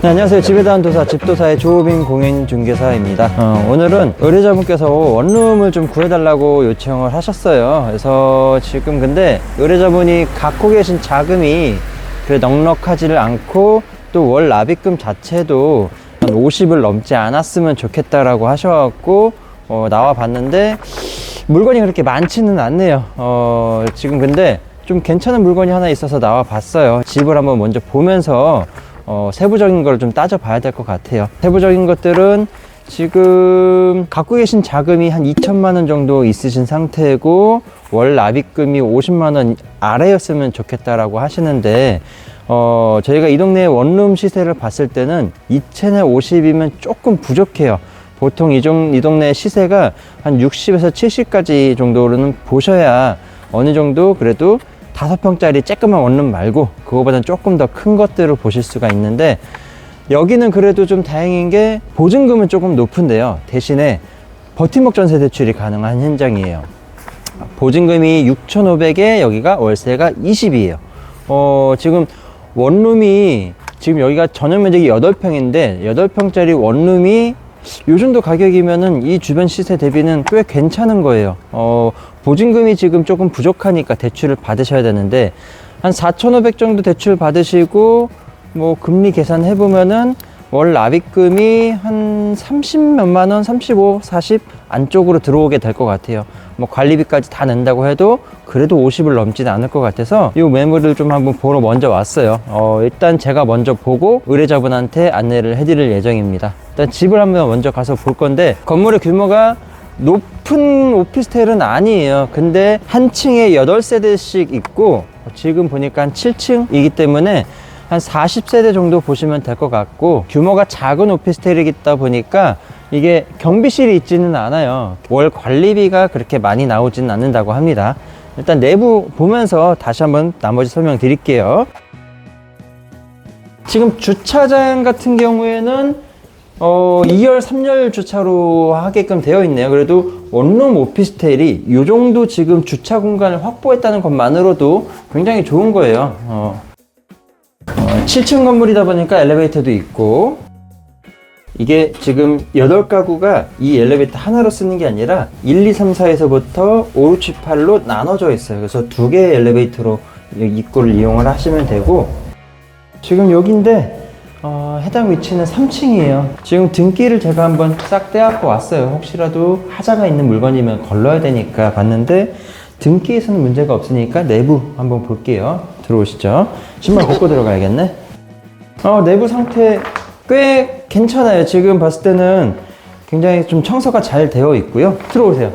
네, 안녕하세요. 집에 대한 도사 집도사의 조우빈 공인중개사입니다. 오늘은 의뢰자분께서 원룸을 좀 구해달라고 요청을 하셨어요. 그래서 지금 근데 의뢰자분이 갖고 계신 자금이 그래 넉넉하지를 않고 또 월 납입금 자체도 한 50을 넘지 않았으면 좋겠다라고 하셔갖고 나와 봤는데 물건이 그렇게 많지는 않네요. 지금 근데 좀 괜찮은 물건이 하나 있어서 나와 봤어요. 집을 한번 먼저 보면서 세부적인 걸 좀 따져봐야 될 것 같아요. 세부적인 것들은 지금 갖고 계신 자금이 한 2천만 원 정도 있으신 상태고 월 납입금이 50만 원 아래였으면 좋겠다라고 하시는데 저희가 이 동네 원룸 시세를 봤을 때는 2천에 50이면 조금 부족해요. 보통 이 동네 시세가 한 60에서 70까지 정도로는 보셔야 어느 정도 그래도 5평짜리 쬐끄만 원룸 말고 그거보다는 조금 더 큰 것들을 보실 수가 있는데, 여기는 그래도 좀 다행인 게 보증금은 조금 높은데요. 대신에 버팀목 전세 대출이 가능한 현장이에요. 보증금이 6,500에 여기가 월세가 20이에요. 지금 원룸이 지금 여기가 전용 면적이 8평인데 8평짜리 원룸이 요 정도 가격이면은 이 주변 시세 대비는 꽤 괜찮은 거예요. 보증금이 지금 조금 부족하니까 대출을 받으셔야 되는데 한 4,500 정도 대출 받으시고 뭐 금리 계산해 보면은 월 납입금이 한 30 몇만 원, 35, 40 안쪽으로 들어오게 될 것 같아요. 뭐 관리비까지 다 낸다고 해도 그래도 50을 넘지는 않을 것 같아서 이 매물을 좀 한번 보러 먼저 왔어요. 일단 제가 먼저 보고 의뢰자분한테 안내를 해드릴 예정입니다. 일단 집을 한번 먼저 가서 볼 건데, 건물의 규모가 높은 오피스텔은 아니에요. 근데 한 층에 8세대씩 있고 지금 보니까 한 7층이기 때문에 한 40세대 정도 보시면 될 것 같고, 규모가 작은 오피스텔이다 보니까 이게 경비실이 있지는 않아요. 월 관리비가 그렇게 많이 나오지는 않는다고 합니다. 일단 내부 보면서 다시 한번 나머지 설명 드릴게요. 지금 주차장 같은 경우에는 2열, 3열 주차로 하게끔 되어 있네요. 그래도 원룸 오피스텔이 이 정도 지금 주차 공간을 확보했다는 것만으로도 굉장히 좋은 거예요. 7층 건물이다 보니까 엘리베이터도 있고, 이게 지금 8가구가 이 엘리베이터 하나로 쓰는 게 아니라 1, 2, 3, 4에서부터 5, 6, 7, 8로 나눠져 있어요. 그래서 2개의 엘리베이터로 입구를 이용을 하시면 되고, 지금 여기인데 해당 위치는 3층이에요. 지금 등기를 제가 한번 싹 떼갖고 왔어요. 혹시라도 하자가 있는 물건이면 걸러야 되니까 봤는데 등기에서는 문제가 없으니까 내부 한번 볼게요. 들어오시죠. 신발 벗고 들어가야겠네. 내부 상태 꽤 괜찮아요. 지금 봤을 때는 굉장히 좀 청소가 잘 되어 있고요. 들어오세요.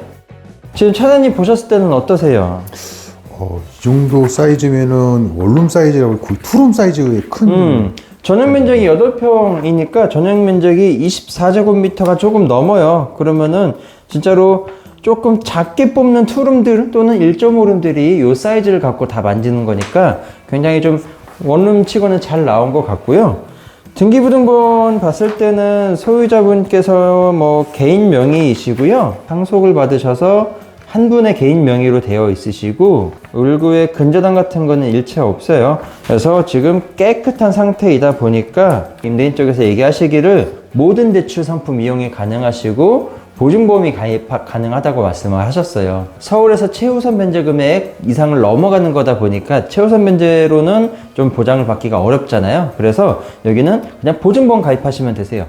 지금 차장님 보셨을 때는 어떠세요? 이 정도 사이즈면은 원룸 사이즈라고 거의 투룸 사이즈의 큰. 전용 면적이 8평이니까 전용 면적이 24제곱미터가 조금 넘어요. 그러면은 진짜로 조금 작게 뽑는 투룸들 또는 1.5룸들이 이 사이즈를 갖고 다 만지는 거니까 굉장히 좀 원룸 치고는 잘 나온 것 같고요. 등기부등본 봤을 때는 소유자분께서 뭐 개인 명의이시고요. 상속을 받으셔서 한 분의 개인 명의로 되어 있으시고 울구에 근저당 같은 거는 일체 없어요. 그래서 지금 깨끗한 상태이다 보니까 임대인 쪽에서 얘기하시기를 모든 대출 상품 이용이 가능하시고 보증보험이 가입 가능하다고 말씀을 하셨어요. 서울에서 최우선 변제 금액 이상을 넘어가는 거다 보니까 최우선 변제로는 좀 보장을 받기가 어렵잖아요. 그래서 여기는 그냥 보증보험 가입하시면 되세요.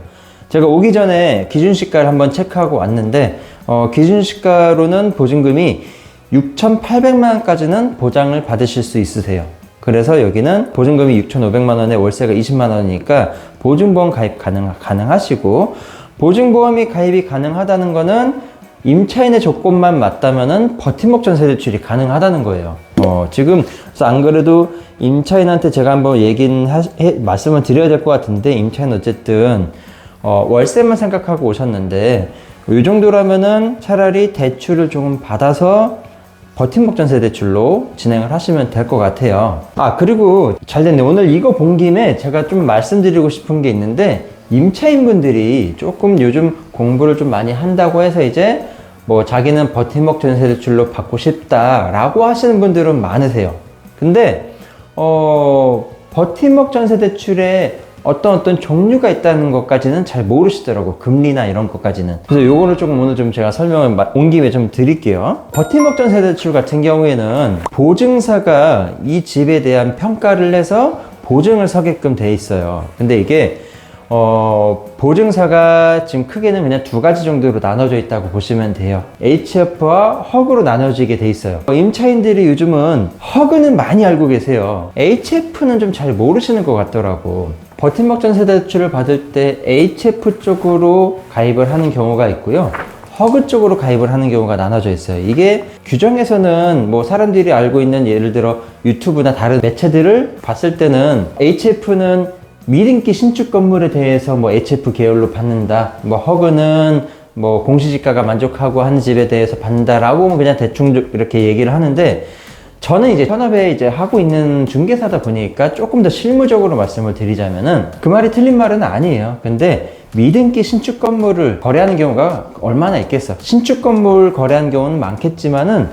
제가 오기 전에 기준시가를 한번 체크하고 왔는데 기준시가로는 보증금이 6,800만 원까지는 보장을 받으실 수 있으세요. 그래서 여기는 보증금이 6,500만 원에 월세가 20만 원이니까 보증보험 가입 가능하시고, 보증보험이 가입이 가능하다는 거는 임차인의 조건만 맞다면은 버팀목 전세 대출이 가능하다는 거예요. 지금 그래서 안 그래도 임차인한테 제가 한번 말씀을 드려야 될 것 같은데, 임차인 어쨌든 월세만 생각하고 오셨는데 이 정도라면은 차라리 대출을 조금 받아서 버팀목 전세 대출로 진행을 하시면 될 것 같아요. 그리고 잘 됐네. 오늘 이거 본 김에 제가 좀 말씀드리고 싶은 게 있는데, 임차인분들이 조금 요즘 공부를 좀 많이 한다고 해서 이제 뭐 자기는 버팀목 전세 대출로 받고 싶다라고 하시는 분들은 많으세요. 근데 버팀목 전세 대출에 어떤 종류가 있다는 것까지는 잘 모르시더라고. 금리나 이런 것까지는. 그래서 요거를 조금 오늘 좀 제가 설명을 온 김에 좀 드릴게요. 버팀목 전세대출 같은 경우에는 보증사가 이 집에 대한 평가를 해서 보증을 서게끔 돼 있어요. 근데 이게 보증사가 지금 크게는 그냥 두 가지 정도로 나눠져 있다고 보시면 돼요. HF와 허그로 나눠지게 돼 있어요. 임차인들이 요즘은 허그는 많이 알고 계세요. HF는 좀 잘 모르시는 것 같더라고. 버팀목 전세대출을 받을 때 HF 쪽으로 가입을 하는 경우가 있고요. 허그 쪽으로 가입을 하는 경우가 나눠져 있어요. 이게 규정에서는 뭐 사람들이 알고 있는 예를 들어 유튜브나 다른 매체들을 봤을 때는 HF는 미등기 신축 건물에 대해서 뭐 HF 계열로 받는다. 뭐 허그는 뭐 공시지가가 만족하고 하는 집에 대해서 받는다라고 그냥 대충 이렇게 얘기를 하는데 저는 이제 현업에 이제 하고 있는 중개사다 보니까 조금 더 실무적으로 말씀을 드리자면은 그 말이 틀린 말은 아니에요. 근데 미등기 신축 건물을 거래하는 경우가 얼마나 있겠어. 신축 건물 거래하는 경우는 많겠지만은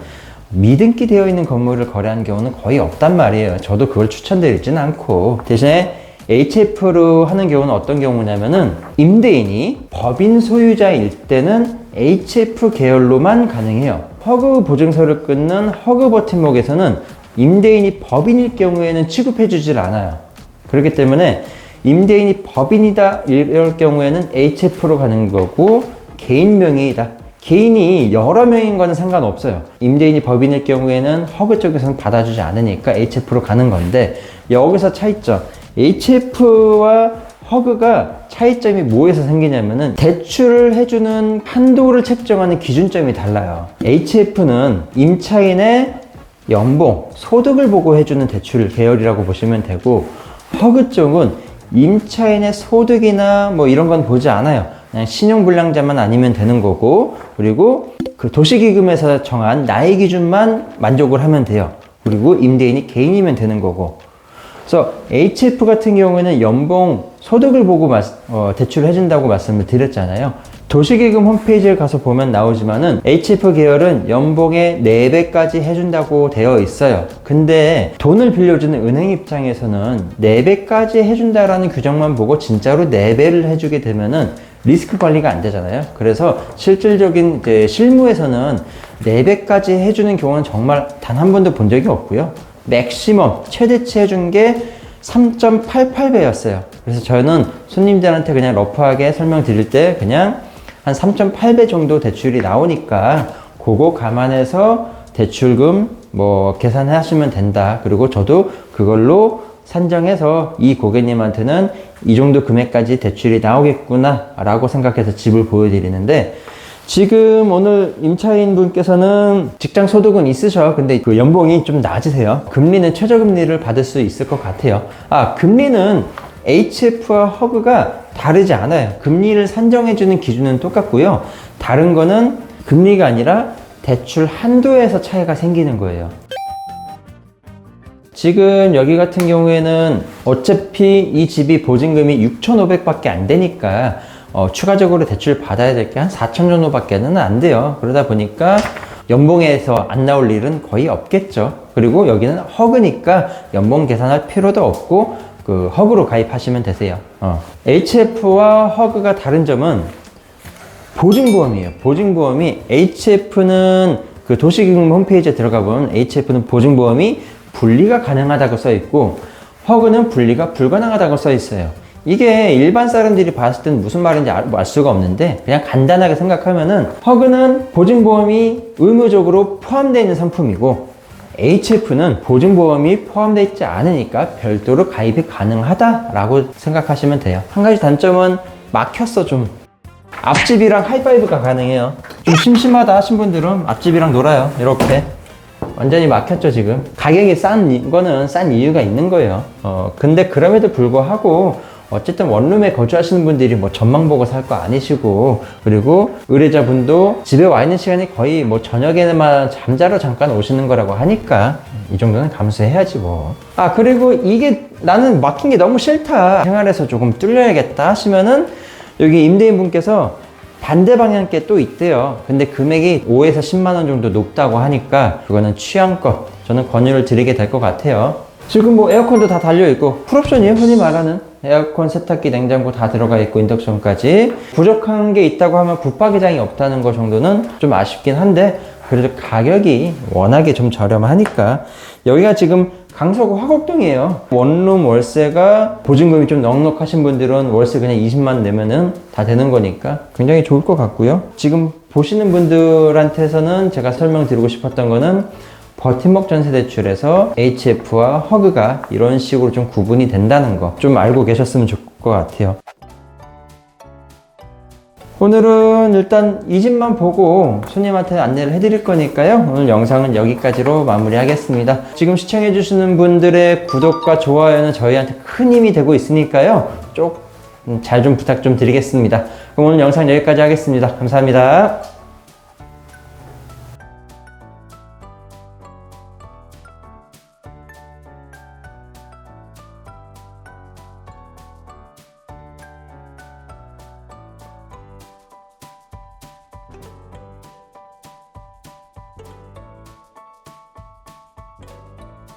미등기 되어 있는 건물을 거래하는 경우는 거의 없단 말이에요. 저도 그걸 추천드리지는 않고 대신에 HF로 하는 경우는 어떤 경우냐면은 임대인이 법인 소유자일 때는 HF 계열로만 가능해요. 허그 보증서를 끊는 허그 버팀목에서는 임대인이 법인일 경우에는 취급해주질 않아요. 그렇기 때문에 임대인이 법인이다 이럴 경우에는 HF로 가는 거고 개인 명의이다. 개인이 여러 명인 거는 상관없어요. 임대인이 법인일 경우에는 허그 쪽에서는 받아주지 않으니까 HF로 가는 건데 여기서 차이점. HF와 허그가 차이점이 뭐에서 생기냐면은 대출을 해주는 한도를 책정하는 기준점이 달라요. HF는 임차인의 연봉, 소득을 보고 해주는 대출 계열이라고 보시면 되고 허그 쪽은 임차인의 소득이나 뭐 이런 건 보지 않아요. 그냥 신용불량자만 아니면 되는 거고 그리고 그 도시기금에서 정한 나이 기준만 만족을 하면 돼요. 그리고 임대인이 개인이면 되는 거고 그래서 HF 같은 경우에는 연봉, 소득을 보고 대출을 해준다고 말씀을 드렸잖아요. 도시기금 홈페이지에 가서 보면 나오지만은 HF 계열은 연봉의 4배까지 해준다고 되어 있어요. 근데 돈을 빌려주는 은행 입장에서는 4배까지 해준다라는 규정만 보고 진짜로 4배를 해주게 되면은 리스크 관리가 안 되잖아요. 그래서 실질적인 이제 실무에서는 4배까지 해주는 경우는 정말 단 한 번도 본 적이 없고요. 맥시멈 최대치 해준 게 3.88배였어요. 그래서 저는 손님들한테 그냥 러프하게 설명드릴 때 그냥 한 3.8배 정도 대출이 나오니까 그거 감안해서 대출금 뭐 계산하시면 된다. 그리고 저도 그걸로 산정해서 이 고객님한테는 이 정도 금액까지 대출이 나오겠구나 라고 생각해서 집을 보여드리는데 지금 오늘 임차인 분께서는 직장 소득은 있으셔. 근데 그 연봉이 좀 낮으세요. 금리는 최저금리를 받을 수 있을 것 같아요. 금리는 HF와 허그가 다르지 않아요. 금리를 산정해주는 기준은 똑같고요. 다른 거는 금리가 아니라 대출 한도에서 차이가 생기는 거예요. 지금 여기 같은 경우에는 어차피 이 집이 보증금이 6,500밖에 안 되니까 추가적으로 대출 받아야 될 게 한 4,000 정도밖에는 안 돼요. 그러다 보니까 연봉에서 안 나올 일은 거의 없겠죠. 그리고 여기는 허그니까 연봉 계산할 필요도 없고 그 허그로 가입하시면 되세요. HF와 허그가 다른 점은 보증보험이에요. 보증보험이 HF는 그 도시기금 홈페이지에 들어가 보면 HF는 보증보험이 분리가 가능하다고 써 있고 허그는 분리가 불가능하다고 써 있어요. 이게 일반 사람들이 봤을 때는 무슨 말인지 알 수가 없는데 그냥 간단하게 생각하면은 허그는 보증보험이 의무적으로 포함되어 있는 상품이고 HF는 보증보험이 포함되어 있지 않으니까 별도로 가입이 가능하다라고 생각하시면 돼요. 한 가지 단점은 막혔어 좀. 앞집이랑 하이파이브가 가능해요. 좀 심심하다 하신 분들은 앞집이랑 놀아요. 이렇게 완전히 막혔죠 지금. 가격이 싼 거는 싼 이유가 있는 거예요. 근데 그럼에도 불구하고 어쨌든 원룸에 거주하시는 분들이 뭐 전망 보고 살 거 아니시고 그리고 의뢰자분도 집에 와 있는 시간이 거의 뭐 저녁에만 잠자러 잠깐 오시는 거라고 하니까 이 정도는 감수해야지 뭐. 그리고 이게 나는 막힌 게 너무 싫다 생활에서 조금 뚫려야겠다 하시면은 여기 임대인 분께서 반대 방향께 또 있대요. 근데 금액이 5에서 10만 원 정도 높다고 하니까 그거는 취향껏 저는 권유를 드리게 될 것 같아요. 지금 뭐 에어컨도 다 달려있고 풀옵션이에요 흔히 말하는. 에어컨, 세탁기, 냉장고 다 들어가 있고 인덕션까지. 부족한 게 있다고 하면 붙박이장이 없다는 거 정도는 좀 아쉽긴 한데 그래도 가격이 워낙에 좀 저렴하니까. 여기가 지금 강서구 화곡동이에요. 원룸 월세가 보증금이 좀 넉넉하신 분들은 월세 그냥 20만 내면은 다 되는 거니까 굉장히 좋을 것 같고요. 지금 보시는 분들한테서는 제가 설명드리고 싶었던 거는 버팀목 전세 대출에서 HF와 허그가 이런 식으로 좀 구분이 된다는 거 좀 알고 계셨으면 좋을 것 같아요. 오늘은 일단 이 집만 보고 손님한테 안내를 해드릴 거니까요. 오늘 영상은 여기까지로 마무리하겠습니다. 지금 시청해주시는 분들의 구독과 좋아요는 저희한테 큰 힘이 되고 있으니까요. 잘 좀 부탁 좀 드리겠습니다. 그럼 오늘 영상 여기까지 하겠습니다. 감사합니다.